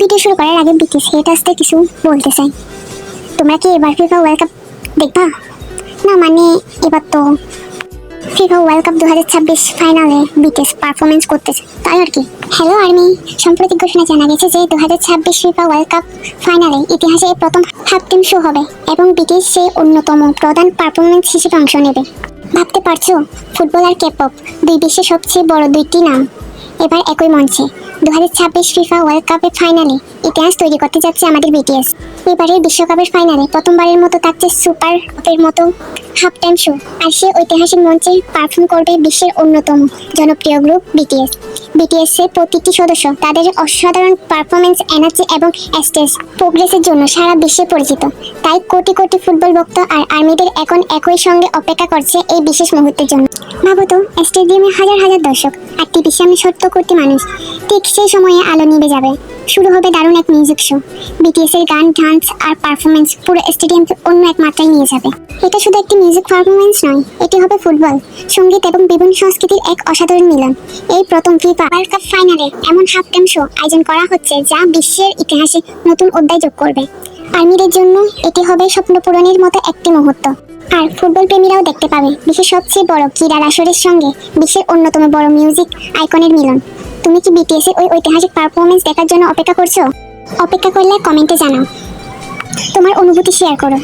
Video শুরু করার আগে বিটিএস হেটার্সদের কিছু বলতে চাই। তোমরা কি এবার ফিফা ওয়ার্ল্ড কাপ দেখবা? না মানে এবার তো ফিফা ওয়ার্ল্ড কাপ 2026 ফাইনালে বিটিএস পারফরমেন্স করতেছে, তাই আর কি। হ্যালো আর্মি, সম্প্রতি ঘোষণা জানা গেছে যে 2026 ফিফা ওয়ার্ল্ড কাপ ফাইনালে ইতিহাসে প্রথম হাফ টাইম শো হবে এবং বিটিএস সেই অন্যতম প্রধান পারফরমেন্স হিসেবে অংশ নেবে। ভাবতে পারছো, ফুটবল আর কে-পপ দুই বিশ্বের সবচেয়ে বড় দুইটি নাম এবার একই মঞ্চে 2026 ফিফা ওয়ার্ল্ড কাপের ফাইনালে ইতিহাস তৈরি করতে যাচ্ছে আমাদের বিটিএস। এবারের বিশ্বকাপের ফাইনালে প্রথমবারের মতো থাকছে সুপার কাপের মতো হাফ টাইম শো, আর সে ঐতিহাসিক মঞ্চে পারফর্ম করবে বিশ্বের অন্যতম জনপ্রিয় গ্রুপ বিটিএস। বিটিএস এর প্রতিটি সদস্য তাদের অসাধারণ পারফরমেন্স, এনার্জি এবং স্টেজ প্রোগ্রেসের জন্য সারা বিশ্বে পরিচিত। তাই কোটি কোটি ফুটবল ভক্ত আর আর্মিদের এখন একই সঙ্গে অপেক্ষা করছে এই বিশেষ মুহূর্তের জন্য। ভাবো তো, স্টেডিয়ামে হাজার হাজার দর্শক আর টিভির সামনে 70 কোটি মানুষ। ঠিক সেই সময়ে আলো নিভে যাবে, শুরু হবে দারুণ এক মিউজিক শো। বিটিএস এর গান, ডান্স আর পারফরমেন্স পুরো স্টেডিয়ামকে অন্য এক মাত্রায় নিয়ে যাবে। এটা শুধু একটি মিউজিক পারফরমেন্স নয়, এটি হবে ফুটবল, সঙ্গীত এবং বিভিন্ন সংস্কৃতির এক অসাধারণ মিলন। এই প্রথম ফিফা ওয়ার্ল্ড কাপ ফাইনালে এমন হাফ টাইম শো আয়োজন করা হচ্ছে যা বিশ্বের ইতিহাসে নতুন অধ্যায় যোগ করবে। আর্মিদের জন্য এটি হবে স্বপ্ন পূরণের মতো একটি মুহূর্ত, আর ফুটবল প্রেমীরাও দেখতে পাবে বিশ্বের সবচেয়ে বড় ক্রীড়ার আসরের সঙ্গে বিশ্বের অন্যতম বড় মিউজিক আইকনের মিলন। তুমি কি বিটিএস এর ওই ঐতিহাসিক পারফরমেন্স দেখার জন্য অপেক্ষা করছো? অপেক্ষা করলে কমেন্টে জানাও, তোমার অনুভূতি শেয়ার করো।